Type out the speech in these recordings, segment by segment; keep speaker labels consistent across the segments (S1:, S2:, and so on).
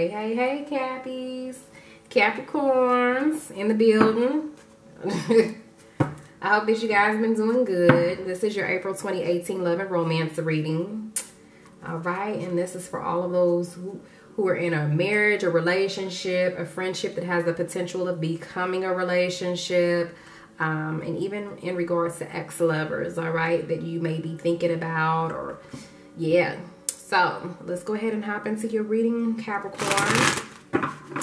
S1: Hey, hey, hey, Cappies. Capricorns in the building. I hope that you guys have been doing good. This is your April 2018 Love and Romance reading. All right, and this is for all of those who are in a marriage, a relationship, a friendship that has the potential of becoming a relationship, and even in regards to ex-lovers, all right, that you may be thinking about, or yeah. So let's go ahead and hop into your reading, Capricorn.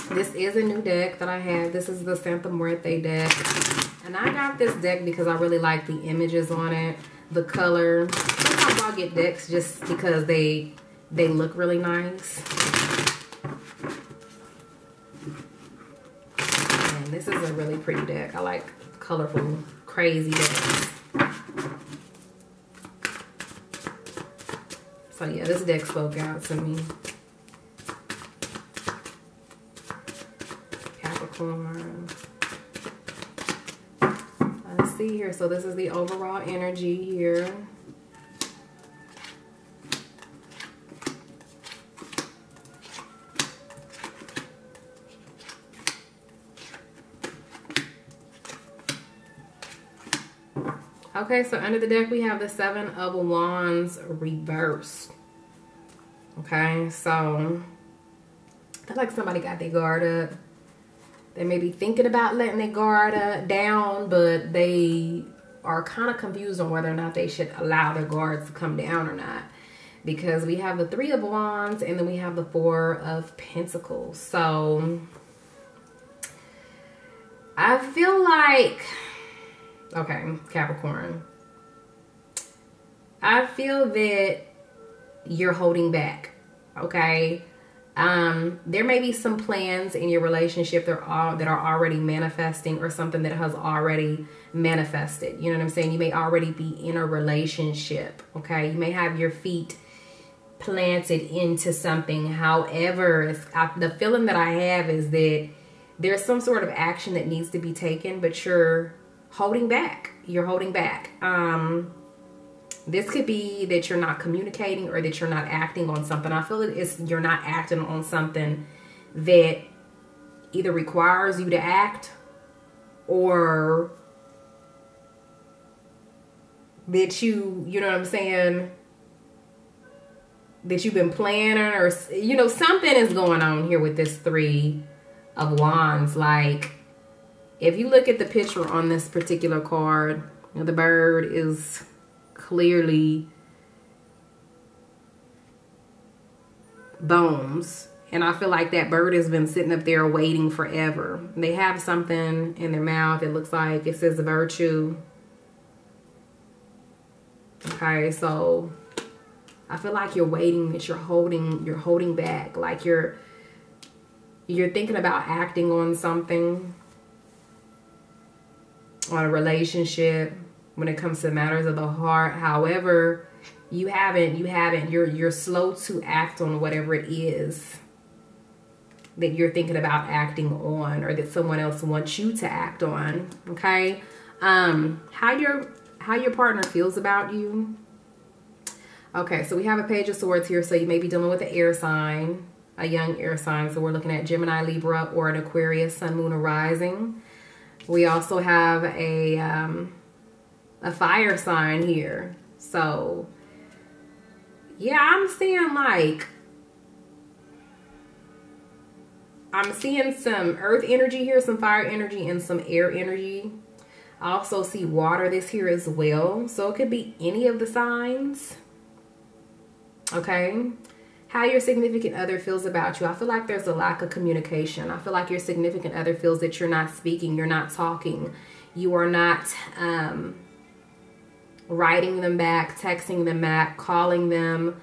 S1: This is a new deck that I have. This is the Santa Muerte deck. And I got this deck because I really like the images on it, the color. Sometimes I'll get decks just because they look really nice. And this is a really pretty deck. I like colorful, crazy decks. So yeah, this deck spoke out to me. Capricorn. Let's see here. So this is the overall energy here. Okay, so under the deck we have the Seven of Wands reversed. Okay, so I feel like somebody got their guard up. They may be thinking about letting their guard down, but they are kind of confused on whether or not they should allow their guards to come down or not. Because we have the Three of Wands and then we have the Four of Pentacles. So I feel like, okay, Capricorn, I feel that you're holding back, okay? There may be some plans in your relationship that are already manifesting, or something that has already manifested. You know what I'm saying? You may already be in a relationship, okay? You may have your feet planted into something. However, the feeling that I have is that there's some sort of action that needs to be taken, but you're holding back. You're holding back. This could be that you're not communicating, or that you're not acting on something. I feel you're not acting on something that either requires you to act, or that you know what I'm saying, that you've been planning, or, you know, something is going on here with this Three of Wands. Like, if you look at the picture on this particular card, you know, the bird is clearly bones, and I feel like that bird has been sitting up there waiting forever. They have something in their mouth. It looks like it says virtue. Okay, so I feel like you're waiting, that you're holding back, like you're thinking about acting on something, on a relationship, when it comes to matters of the heart. However, you're slow to act on whatever it is that you're thinking about acting on, or that someone else wants you to act on. Okay, how your partner feels about you. Okay, so we have a Page of Swords here, so you may be dealing with an air sign, a young air sign. So we're looking at Gemini, Libra, or an Aquarius, Sun, Moon, or Rising. We also have a fire sign here. So yeah, I'm seeing some earth energy here, some fire energy, and some air energy. I also see water this here as well. So it could be any of the signs. Okay, how your significant other feels about you. I feel like there's a lack of communication. I feel like your significant other feels that you're not speaking, you're not talking, you are not writing them back, texting them back, calling them.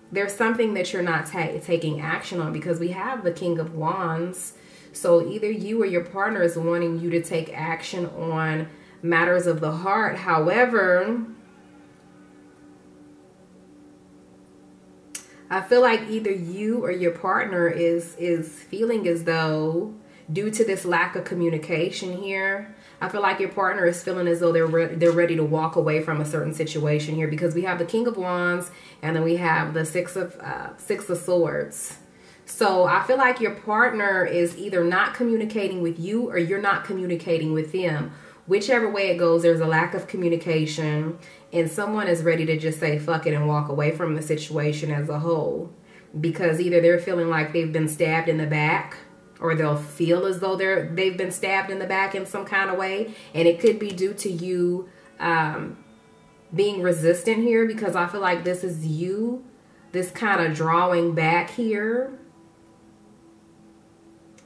S1: There's something that you're not taking action on, because we have the King of Wands. So either you or your partner is wanting you to take action on matters of the heart. However, I feel like either you or your partner is feeling as though, due to this lack of communication here, I feel like your partner is feeling as though they're ready to walk away from a certain situation here, because we have the King of Wands and then we have the Six of Swords. So I feel like your partner is either not communicating with you or you're not communicating with them. Whichever way it goes, there's a lack of communication, and someone is ready to just say fuck it and walk away from the situation as a whole. Because either they're feeling like they've been stabbed in the back, or they'll feel as though they've been stabbed in the back in some kind of way. And it could be due to you being resistant here, because I feel like this is you, this kind of drawing back here.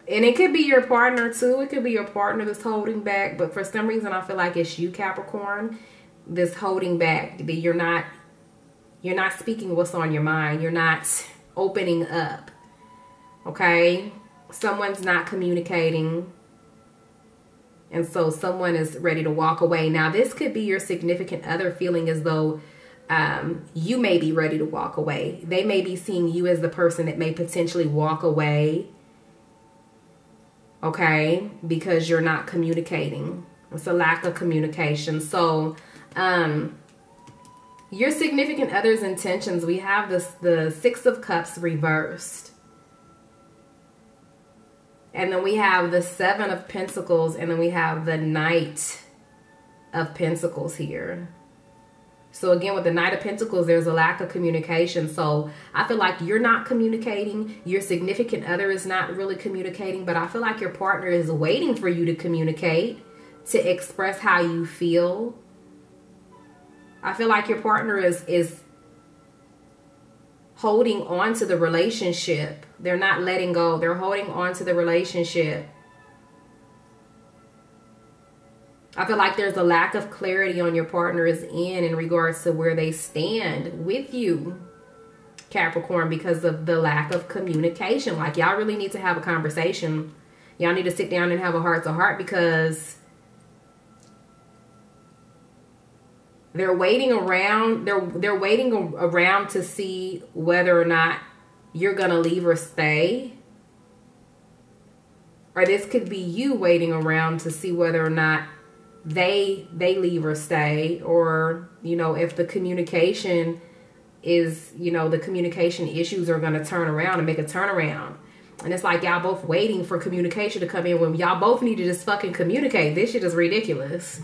S1: And it could be your partner too. It could be your partner that's holding back. But for some reason, I feel like it's you, Capricorn, this holding back. That you're not speaking what's on your mind. You're not opening up. Okay? Someone's not communicating. And so someone is ready to walk away. Now, this could be your significant other feeling as though you may be ready to walk away. They may be seeing you as the person that may potentially walk away. Okay, because you're not communicating. It's a lack of communication. So, your significant other's intentions, we have the Six of Cups reversed. And then we have the Seven of Pentacles, and then we have the Knight of Pentacles here. So again, with the Knight of Pentacles, there's a lack of communication. So I feel like you're not communicating. Your significant other is not really communicating. But I feel like your partner is waiting for you to communicate, to express how you feel. I feel like your partner is holding on to the relationship. They're not letting go. They're holding on to the relationship. I feel like there's a lack of clarity on your partner's end in regards to where they stand with you, Capricorn, because of the lack of communication. Like, y'all really need to have a conversation. Y'all need to sit down and have a heart-to-heart, because they're waiting around. They're waiting around to see whether or not you're going to leave or stay. Or this could be you waiting around to see whether or not they leave or stay, or, you know, if the communication is, you know, the communication issues are going to turn around and make a turnaround. And it's like y'all both waiting for communication to come in when y'all both need to just fucking communicate. This shit is ridiculous.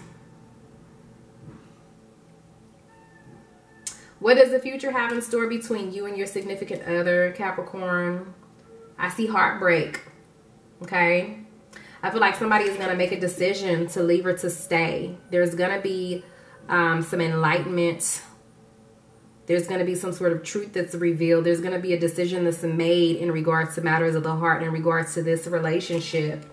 S1: What does the future have in store between you and your significant other, Capricorn? I see heartbreak. Okay? I feel like somebody is going to make a decision to leave or to stay. There's going to be some enlightenment. There's going to be some sort of truth that's revealed. There's going to be a decision that's made in regards to matters of the heart, in regards to this relationship.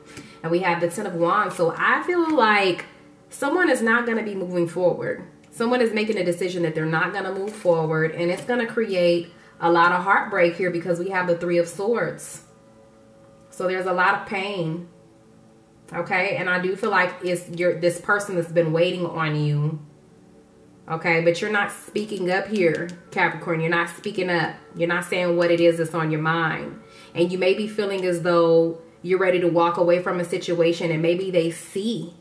S1: And we have the Ten of Wands. So I feel like someone is not going to be moving forward. Someone is making a decision that they're not going to move forward. And it's going to create a lot of heartbreak here, because we have the Three of Swords. So there's a lot of pain. Okay, and I do feel like it's this person that's been waiting on you. Okay, but you're not speaking up here, Capricorn. You're not speaking up. You're not saying what it is that's on your mind. And you may be feeling as though you're ready to walk away from a situation, and maybe they feel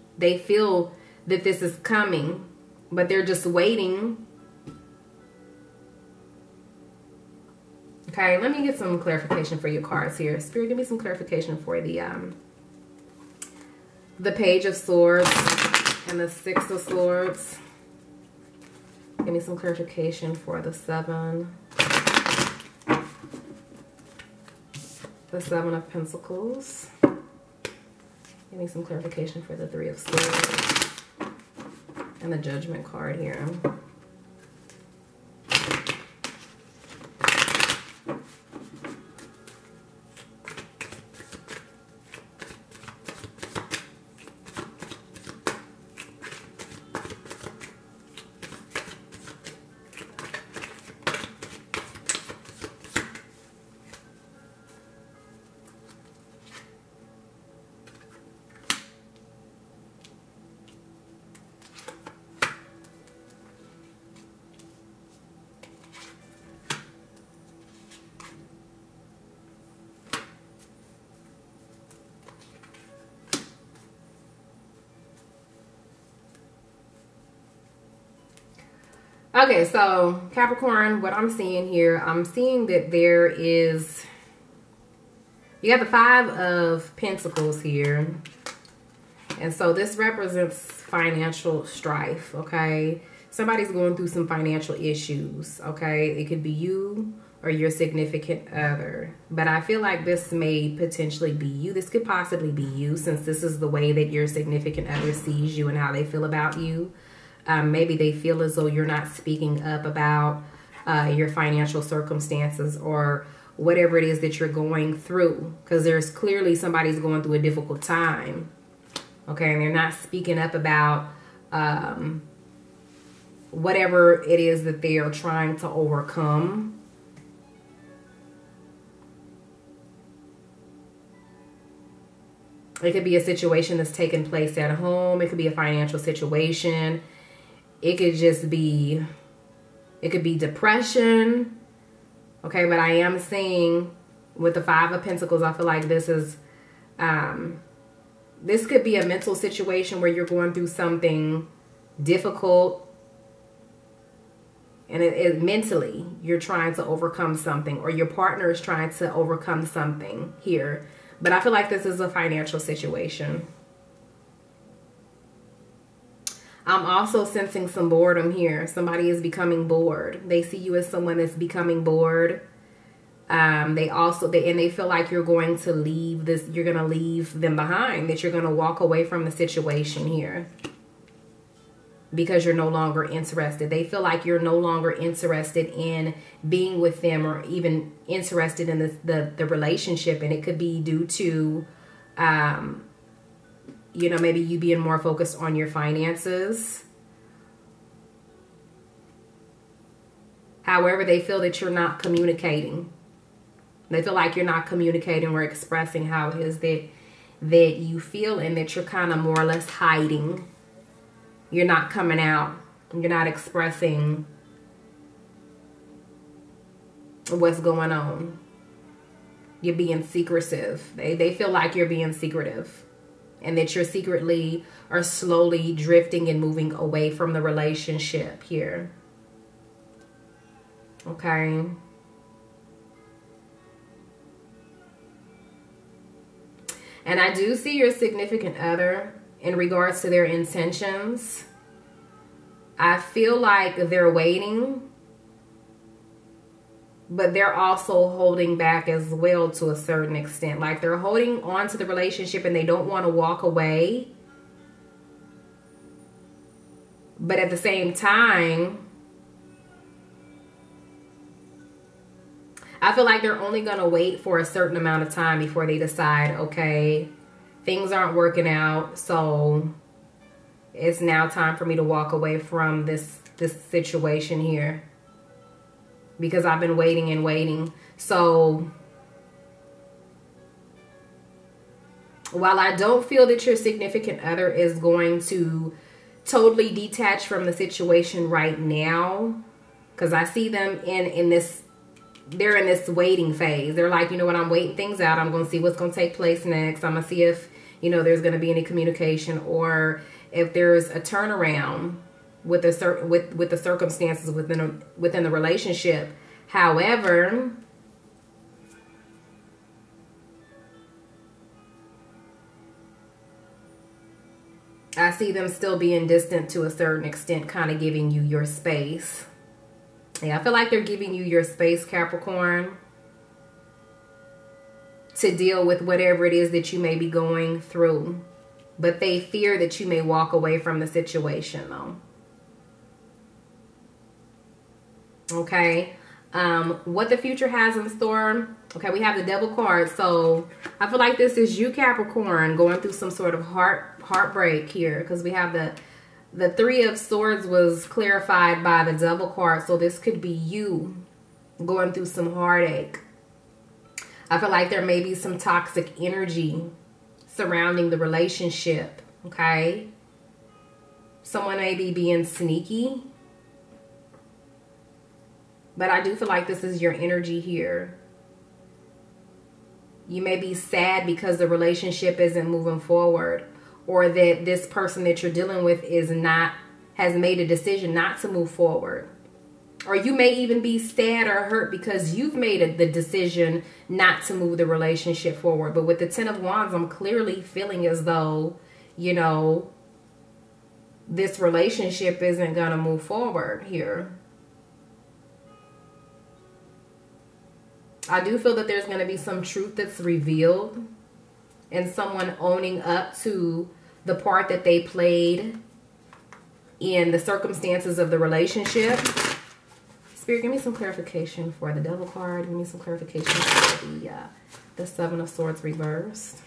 S1: that this is coming, but they're just waiting. Okay, let me get some clarification for your cards here. Spirit, give me some clarification for the Page of Swords and the Six of Swords. Give me some clarification for the Seven. The Seven of Pentacles. Give me some clarification for the Three of Swords. And the Judgment card here. Okay, so Capricorn, what I'm seeing here, I'm seeing that there is You got the Five of Pentacles here. And so this represents financial strife, okay? Somebody's going through some financial issues, okay? It could be you or your significant other. But I feel like this may potentially be you. This could possibly be you, since this is the way that your significant other sees you and how they feel about you. Maybe they feel as though you're not speaking up about your financial circumstances or whatever it is that you're going through. Because there's clearly somebody's going through a difficult time. Okay, and they're not speaking up about whatever it is that they are trying to overcome. It could be a situation that's taking place at home. It could be a financial situation. It could just be, it could be depression. Okay, but I am seeing with the Five of Pentacles, I feel like this is, this could be a mental situation where you're going through something difficult. And it mentally, you're trying to overcome something, or your partner is trying to overcome something here. But I feel like this is a financial situation. I'm also sensing some boredom here. Somebody is becoming bored. They see you as someone that's becoming bored. They feel like you're going to leave this, you're going to leave them behind, that you're going to walk away from the situation here because you're no longer interested. They feel like you're no longer interested in being with them or even interested in the relationship. And it could be due to, you know, maybe you being more focused on your finances. However, they feel that you're not communicating. They feel like you're not communicating or expressing how it is that you feel, and that you're kind of more or less hiding. You're not coming out. You're not expressing what's going on. You're being secretive. They feel like you're being secretive, and that you're secretly or slowly drifting and moving away from the relationship here. Okay. And I do see your significant other in regards to their intentions. I feel like they're waiting, but they're also holding back as well to a certain extent. Like they're holding on to the relationship and they don't want to walk away. But at the same time, I feel like they're only going to wait for a certain amount of time before they decide, okay, things aren't working out, so it's now time for me to walk away from this situation here, because I've been waiting and waiting. So while I don't feel that your significant other is going to totally detach from the situation right now, because I see them in this, they're in this waiting phase. They're like, you know what, I'm waiting things out. I'm going to see what's going to take place next. I'm going to see if, you know, there's going to be any communication, or if there's a turnaround with the circumstances within the relationship. However, I see them still being distant to a certain extent, kind of giving you your space. Yeah, I feel like they're giving you your space, Capricorn, to deal with whatever it is that you may be going through. But they fear that you may walk away from the situation, though. Okay. What the future has in store. Okay, we have the Devil card. So I feel like this is you, Capricorn, going through some sort of heartbreak here, because we have the Three of Swords was clarified by the Devil card. So this could be you going through some heartache. I feel like there may be some toxic energy surrounding the relationship. Okay. Someone may be being sneaky. But I do feel like this is your energy here. You may be sad because the relationship isn't moving forward, or that this person that you're dealing with has made a decision not to move forward, Or you may even be sad or hurt because you've made the decision not to move the relationship forward. But with the Ten of Wands, I'm clearly feeling as though, you know, this relationship isn't going to move forward here. I do feel that there's going to be some truth that's revealed and someone owning up to the part that they played in the circumstances of the relationship. Spirit, give me some clarification for the Devil card. Give me some clarification for the Seven of Swords reversed.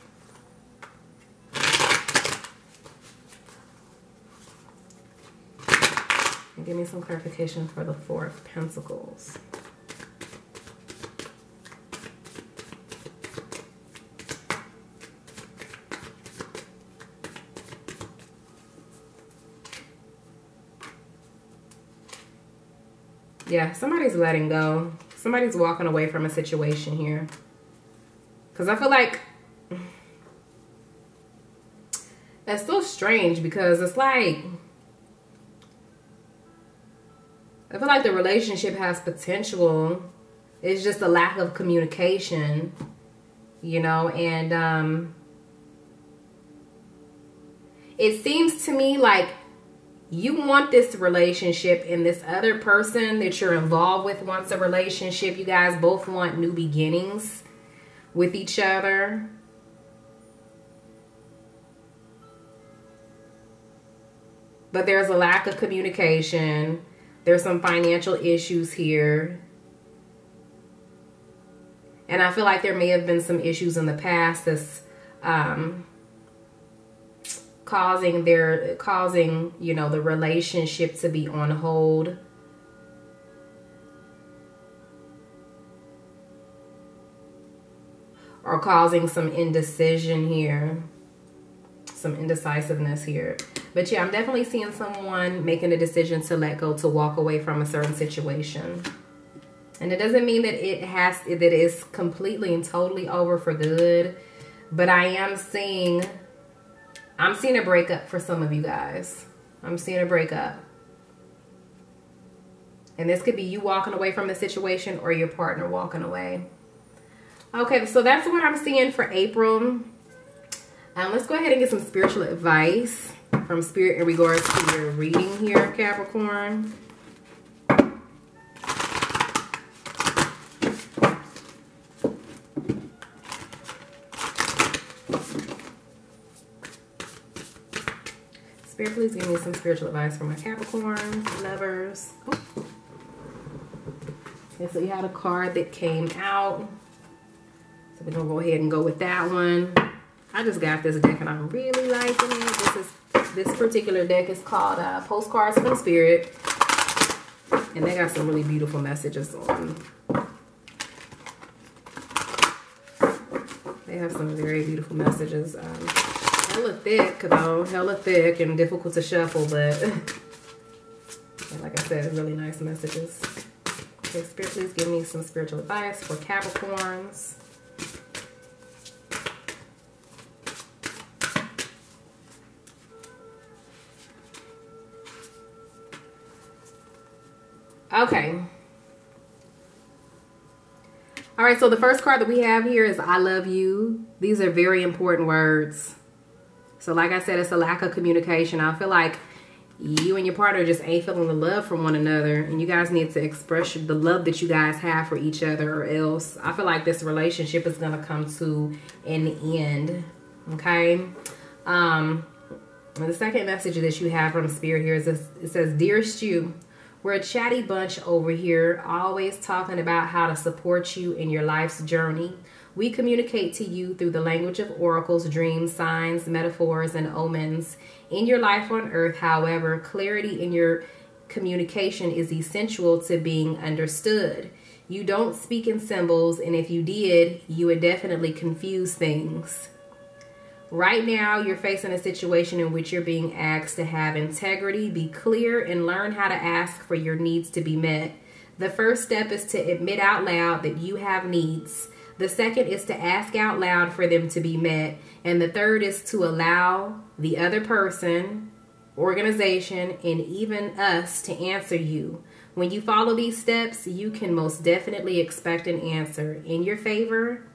S1: And give me some clarification for the Four of Pentacles. Yeah, somebody's letting go. Somebody's walking away from a situation here. Because I feel like that's so strange, because it's like, I feel like the relationship has potential. It's just a lack of communication, you know, and it seems to me like you want this relationship, and this other person that you're involved with wants a relationship. You guys both want new beginnings with each other. But there's a lack of communication. There's some financial issues here. And I feel like there may have been some issues in the past that's causing, you know, the relationship to be on hold. Or causing some indecision here. Some indecisiveness here. But yeah, I'm definitely seeing someone making a decision to let go, to walk away from a certain situation. And it doesn't mean that it's completely and totally over for good. But I'm seeing a breakup for some of you guys. I'm seeing a breakup. And this could be you walking away from the situation or your partner walking away. Okay, so that's what I'm seeing for April. Let's go ahead and get some spiritual advice from Spirit in regards to your reading here, Capricorn. Spirit, please give me some spiritual advice for my Capricorns, lovers. Oh. Okay, so you had a card that came out. So we're going to go ahead and go with that one. I just got this deck and I'm really liking it. This particular deck is called Postcards from Spirit. And they got some really beautiful messages on. They have some very beautiful messages. Hella thick, though. Hella thick and difficult to shuffle, but like I said, really nice messages. Okay, Spirit, please give me some spiritual advice for Capricorns. Okay. All right, so the first card that we have here is I love you. These are very important words. So like I said, it's a lack of communication. I feel like you and your partner just ain't feeling the love from one another, and you guys need to express the love that you guys have for each other, or else I feel like this relationship is going to come to an end. Okay. The second message that you have from Spirit here is this. It says, "Dearest you, we're a chatty bunch over here, always talking about how to support you in your life's journey. We communicate to you through the language of oracles, dreams, signs, metaphors, and omens. In your life on earth, however, clarity in your communication is essential to being understood. You don't speak in symbols, and if you did, you would definitely confuse things. Right now, you're facing a situation in which you're being asked to have integrity, be clear, and learn how to ask for your needs to be met. The first step is to admit out loud that you have needs. The second is to ask out loud for them to be met. And the third is to allow the other person, organization, and even us to answer you. When you follow these steps, you can most definitely expect an answer in your favor.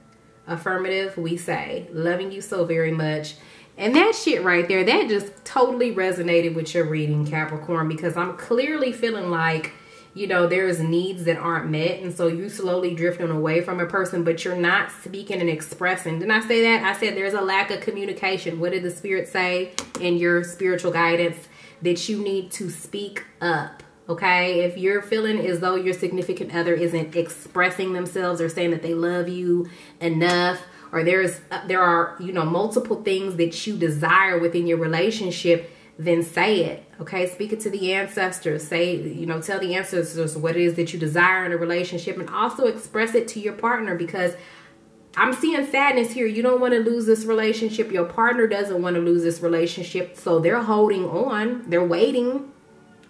S1: Affirmative, we say. Loving you so very much. And that shit right there, that just totally resonated with your reading, Capricorn, because I'm clearly feeling like, you know, there's needs that aren't met. And so you slowly drifting away from a person, but you're not speaking and expressing. Didn't I say that? I said there's a lack of communication. What did the Spirit say in your spiritual guidance? That you need to speak up. Okay, if you're feeling as though your significant other isn't expressing themselves or saying that they love you enough, or there are, you know, multiple things that you desire within your relationship, then say it. Okay, speak it to the ancestors. Say, you know, tell the ancestors what it is that you desire in a relationship, and also express it to your partner, because I'm seeing sadness here. You don't want to lose this relationship. Your partner doesn't want to lose this relationship, so they're holding on. They're waiting.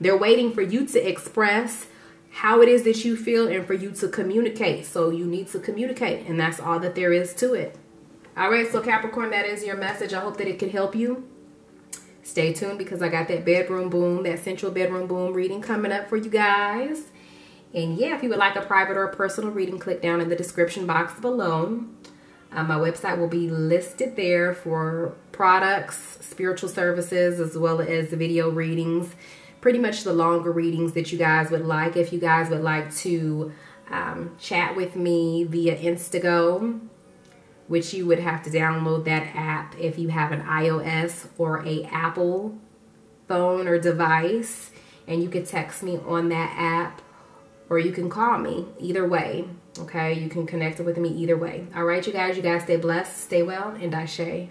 S1: They're waiting for you to express how it is that you feel and for you to communicate. So you need to communicate, and that's all that there is to it. All right, so Capricorn, that is your message. I hope that it can help you. Stay tuned, because I got that bedroom boom, that central bedroom boom reading coming up for you guys. And yeah, if you would like a private or a personal reading, click down in the description box below. My website will be listed there for products, spiritual services, as well as the video readings. Pretty much the longer readings that you guys would like. If you guys would like to chat with me via Instago, which you would have to download that app if you have an iOS or a Apple phone or device, and you can text me on that app, or you can call me. Either way, okay? You can connect with me either way. All right, you guys stay blessed, stay well, and Ashe.